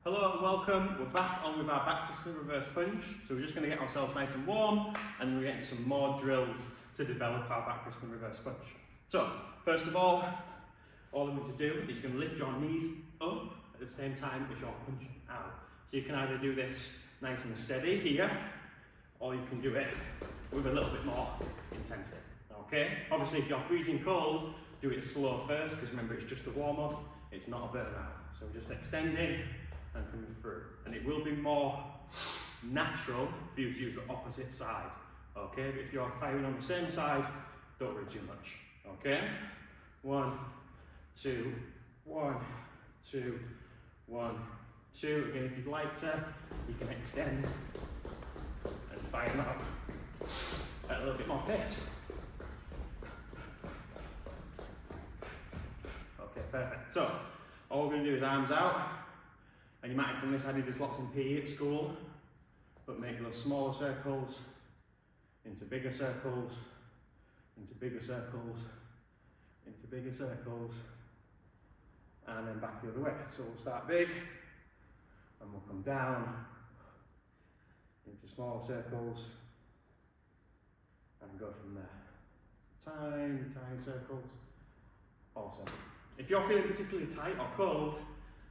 Hello and welcome. We're back on with our backfist and reverse punch. So we're just going to get ourselves nice and warm, and then we're getting some more drills to develop our backfist and reverse punch. So first of all I'm going to do is you're going to lift your knees up at the same time as you're punching out. So you can either do this nice and steady here, or you can do it with a little bit more intensity. Okay? Obviously if you're freezing cold, do it slow first, because remember it's just a warm up, it's not a burnout. So we're just extending and coming through, and it will be more natural for you to use the opposite side. Okay, but if you're firing on the same side, don't worry too much. Okay, 1, 2, 1, 2, 1, 2. Again, if you'd like to, you can extend and fire them out at a little bit more pace. Okay, perfect. So all we're going to do is arms out. And you might have done this, I did this lots in PE at school, but make those smaller circles into bigger circles, into bigger circles, into bigger circles, and then back the other way. So we'll start big, and we'll come down into smaller circles, and go from there. Tiny, tiny circles. Awesome. If you're feeling particularly tight or cold,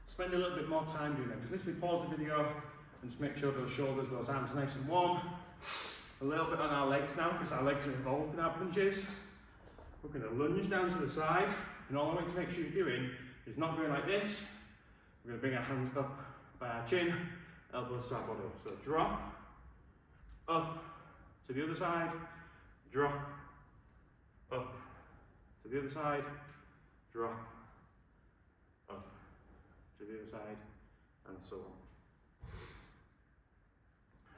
spend a little bit more time doing it. Just literally pause the video and just make sure those shoulders, those arms are nice and warm. A little bit on our legs now, because our legs are involved in our punches. We're going to lunge down to the side, and all I want to make sure you're doing is not going like this. We're going to bring our hands up by our chin, elbows to our body. So drop, up, to the other side, drop, up, to the other side, drop, up, to the other side, and so on.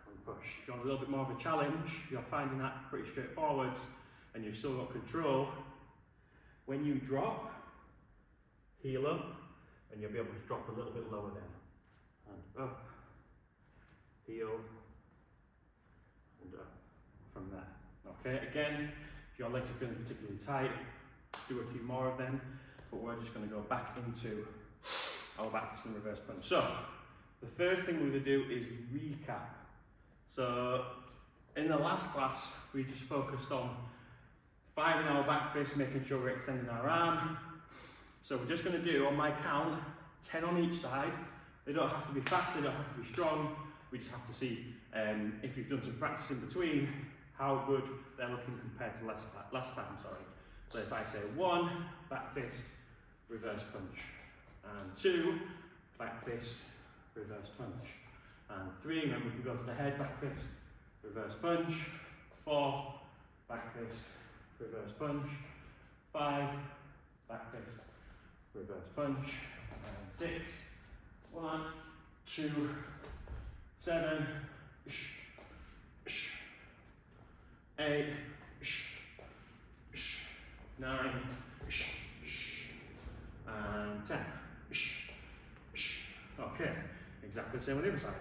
And push. If you want a little bit more of a challenge, if you're finding that pretty straightforward and you've still got control, when you drop, heel up, and you'll be able to drop a little bit lower then. And up, heel, and up from there. Okay, again, if your legs are feeling particularly tight, do a few more of them, but we're just going to go back into our backfist and reverse punch. So the first thing we're going to do is recap. So in the last class we just focused on firing our back fist, making sure we're extending our arm. So we're just going to do, on my count, 10 on each side. They don't have to be fast, they don't have to be strong. We just have to see if you've done some practice in between, how good they're looking compared to last time. So if I say 1, back fist, reverse punch. And 2, back fist, reverse punch. And 3, remember we can go to the head, back fist, reverse punch. 4, back fist, reverse punch. 5, back fist, reverse punch. And 6, 1, 2, 7, 8, 9, and 10. Okay, exactly the same on the other side.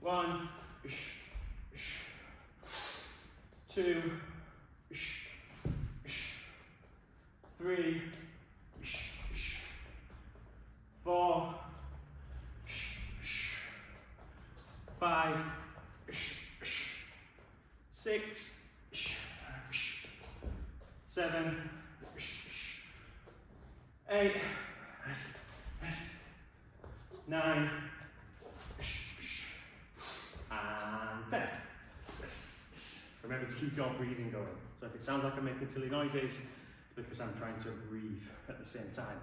1, 2, 3, 4, 5, 6, 7, 8, 9, and 10. Remember to keep your breathing going. So if it sounds like I'm making silly noises, it's because I'm trying to breathe at the same time.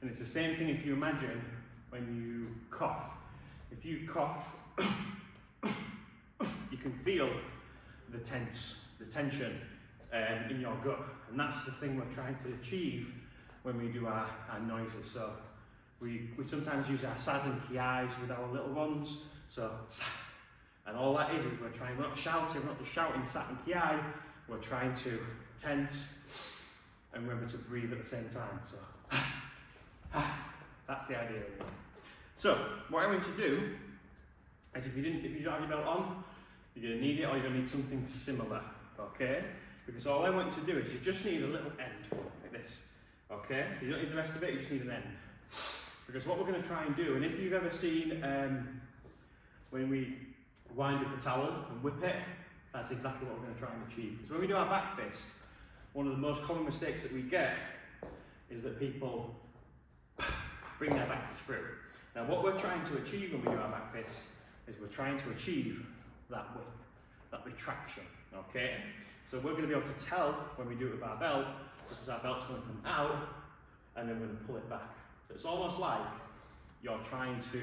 And it's the same thing if you imagine when you cough. If you cough, you can feel the tension in your gut. And that's the thing we're trying to achieve when we do our noises. So we sometimes use our sas and kiais with our little ones. So, and all that is we're not shouting, we're not just shouting sat and kiai, we're trying to tense and remember to breathe at the same time. So, that's the idea. So, what I want you to do is if you don't have your belt on, you're going to need it, or you're going to need something similar, okay? Because all I want you to do is you just need a little end, like this, okay? You don't need the rest of it, you just need an end. Because what we're going to try and do, and if you've ever seen when we wind up a towel and whip it, that's exactly what we're going to try and achieve. Because when we do our back fist, one of the most common mistakes that we get is that people bring their back fist through. Now what we're trying to achieve when we do our back fist is we're trying to achieve that whip, that retraction, okay? So we're going to be able to tell when we do it with our belt, because our belt's going to come out and then we're going to pull it back. So it's almost like you're trying to,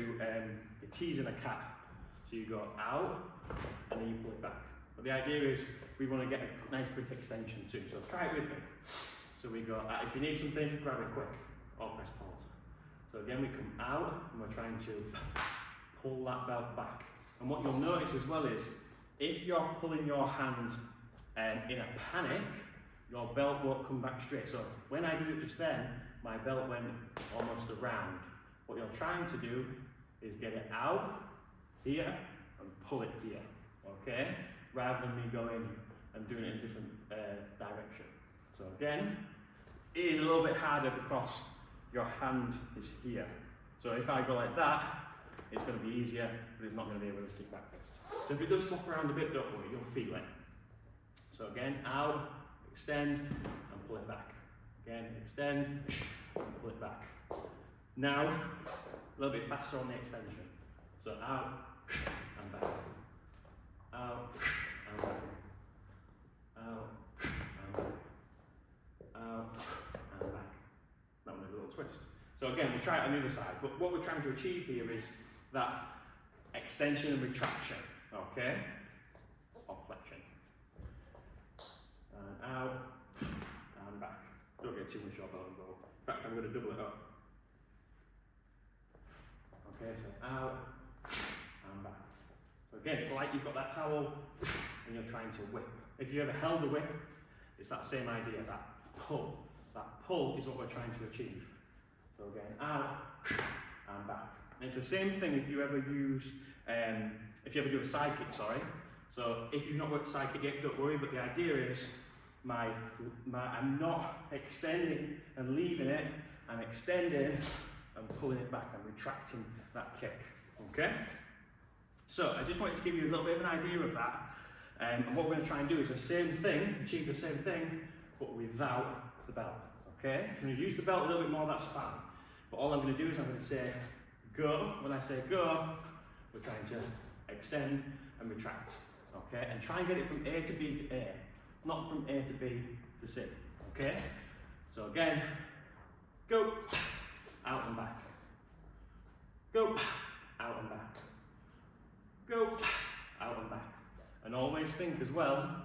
you're teasing a cat. So you go out and then you pull it back. But the idea is we want to get a nice quick extension too. So try it with me. So we go, if you need something, grab it quick or press pause. So again, we come out and we're trying to pull that belt back. And what you'll notice as well is, if you're pulling your hand in a panic, your belt won't come back straight. So when I did it just then, my belt went almost around. What you're trying to do is get it out here and pull it here, okay? Rather than me going and doing it in a different direction. So again, it is a little bit harder because your hand is here. So if I go like that, it's going to be easier, but it's not going to be a realistic back fist. So if it does flop around a bit, don't worry, you'll feel it. So again, out, extend, and pull it back. Again, extend, and pull it back. Now, a little bit faster on the extension. So out, and back. Out, and back. Out, and back. Out, and back. That one is a little twist. So again, we try it on the other side, but what we're trying to achieve here is that extension and retraction, okay? Or flexion. And out, and back. Don't get too much of that involved. In fact, I'm going to double it up. Okay, so out, and back. So again, it's like you've got that towel, and you're trying to whip. If you ever held a whip, it's that same idea, that pull. That pull is what we're trying to achieve. So again, out, and back. And it's the same thing if you ever use, if you ever do a side kick, sorry. So if you've not worked side kick yet, don't worry, but the idea is I'm not extending and leaving it, I'm extending and pulling it back and retracting that kick, okay? So I just wanted to give you a little bit of an idea of that, and what we're going to try and do is the same thing, achieve the same thing, but without the belt, okay? If you use the belt a little bit more, that's fine, but all I'm going to do is I'm going to say go. When I say go, we're trying to extend and retract, okay? And try and get it from A to B to A, not from A to B to C, okay? So again, go, out and back. Go, out and back. Go, out and back. And always think as well,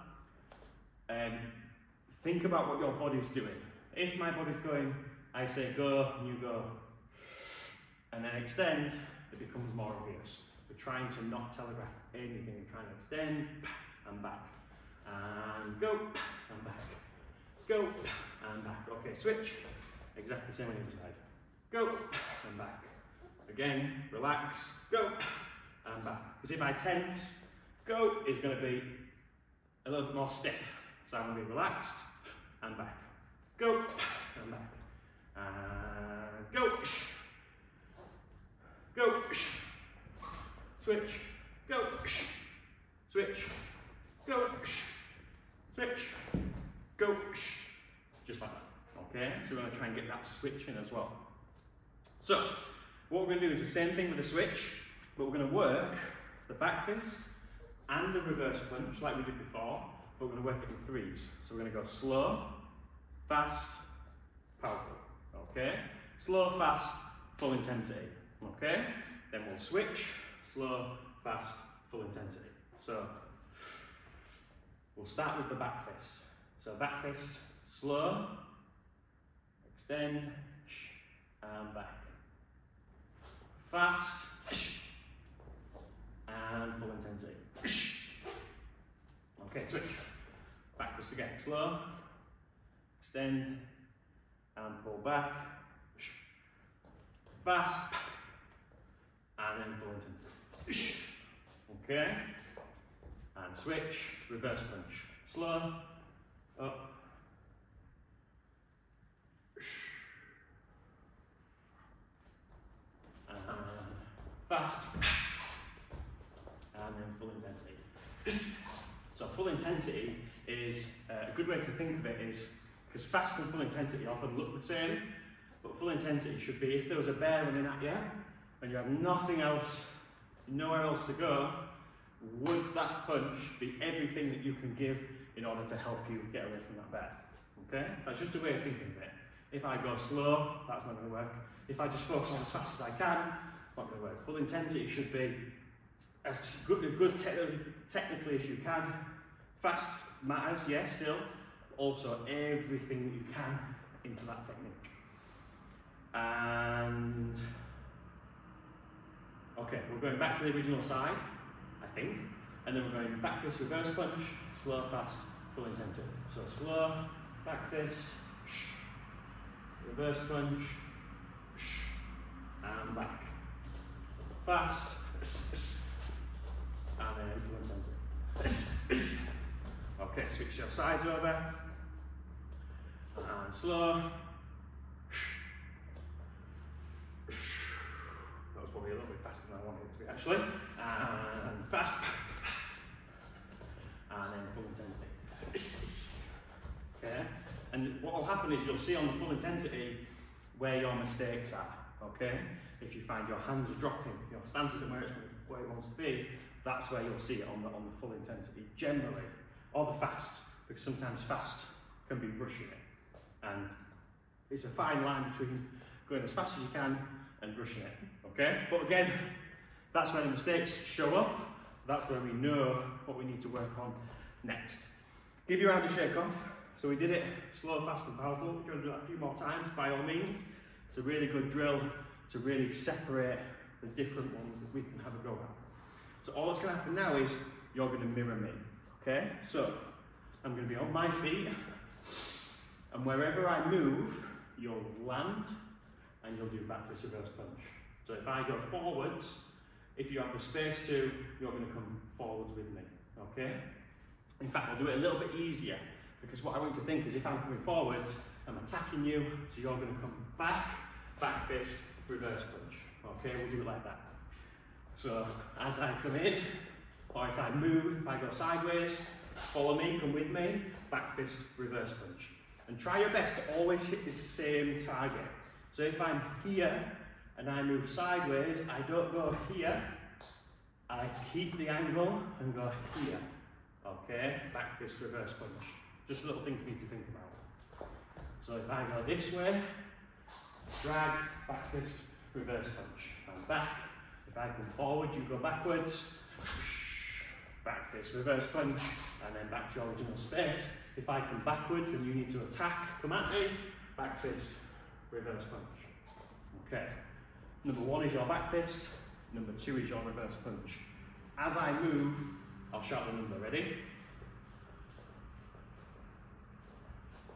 think about what your body's doing. If my body's going, I say go, and you go, and then extend, it becomes more obvious. We're trying to not telegraph anything. We're trying to extend and back. And go and back. Go and back. Okay, switch. Exactly the same on the other side. Go and back. Again, relax. Go and back. Because if I tense, go is going to be a little bit more stiff. So I'm going to be relaxed and back. Go and back. And go. Go. Switch. Go. Switch. Go. Switch. Go. Just like that. Okay? So we're going to try and get that switch in as well. So, what we're going to do is the same thing with the switch, but we're going to work the back fist and the reverse punch like we did before, but we're going to work it in threes. So we're going to go slow, fast, powerful. Okay? Slow, fast, full intensity. Okay? Then we'll switch, slow, fast, full intensity. So, we'll start with the back fist. So back fist, slow, extend, and back. Fast, and full intensity. Okay, switch. Back fist again, slow, extend, and pull back. Fast, and then full intensity. Okay, and switch, reverse punch. Slow, up, fast, and then full intensity. So full intensity is a good way to think of it is, because fast and full intensity often look the same, but full intensity should be if there was a bear running at you and you have nothing else, nowhere else to go, would that punch be everything that you can give in order to help you get away from that bear? Okay? That's just a way of thinking of it. If I go slow, that's not going to work. If I just focus on as fast as I can, it's not going to work. Full intensity should be as good technically as you can. Fast matters, yes, still. Also, everything that you can into that technique. And okay, we're going back to the original side, I think, and then we're going back fist, reverse punch, slow, fast, full intensity. So slow, back fist, reverse punch, and back. Fast, and then full intensity. Okay, switch your sides over, and slow. That was probably a little bit faster than I wanted it to be actually. And fast, and then full intensity. Okay, and what will happen is you'll see on the full intensity where your mistakes are. Okay, if you find your hands are dropping, your stance isn't where it wants to be, that's where you'll see it on the full intensity generally, or the fast, because sometimes fast can be rushing it, and it's a fine line between going as fast as you can and rushing it. Okay, but again, that's where the mistakes show up. That's where we know what we need to work on next. Give your arm a shake off. So we did it slow, fast and powerful. If you want to do that a few more times, by all means. It's a really good drill to really separate the different ones that we can have a go at. So all that's going to happen now is you're going to mirror me. Okay, so I'm going to be on my feet, and wherever I move, you'll land and you'll do back fist, reverse punch. So if I go forwards, if you have the space to, you're going to come forwards with me. Okay? In fact, I'll do it a little bit easier, because what I want you to think is if I'm coming forwards, I'm attacking you, so you're going to come back fist, reverse punch. Okay, we'll do it like that. So as I come in, or if I move, if I go sideways, follow me, come with me, back fist, reverse punch. And try your best to always hit the same target. So if I'm here and I move sideways, I don't go here, I keep the angle and go here. Okay, back fist, reverse punch. Just a little thing for you to think about. So if I go this way, drag, back fist, reverse punch. And back. If I come forward, you go backwards. Back fist, reverse punch, and then back to your original space. If I come backwards and you need to attack, come at me, back fist, reverse punch. Okay, number one is your back fist, number two is your reverse punch. As I move, I'll shout the number, ready?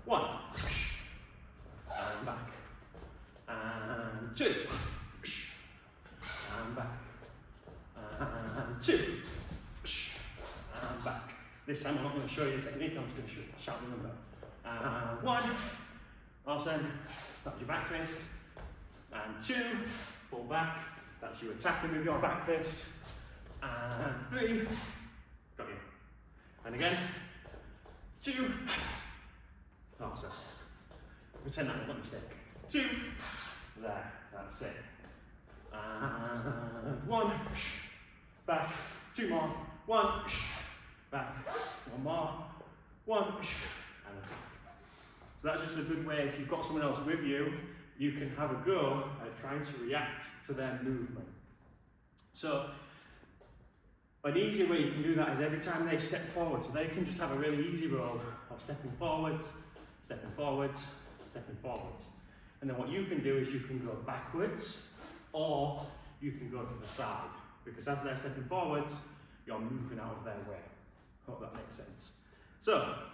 1, and back, and 2, and back, and 2, and back. This time I'm not going to show you the technique, I'm just going to shout the number. And 1, awesome, that's your back fist. And 2, pull back, that's you attacking with your back fist. And 3, got you. And again, 2, awesome. Pretend that was not a mistake. 2, there, that's it. And 1, back, 2 more, 1, back, 1 more, 1, and attack. So that's just a good way, if you've got someone else with you, you can have a go at trying to react to their movement. So an easy way you can do that is every time they step forward, so they can just have a really easy roll of stepping forwards, stepping forwards, stepping forwards. And then what you can do is you can go backwards, or you can go to the side, because as they're stepping forwards, you're moving out of their way. Hope that makes sense. So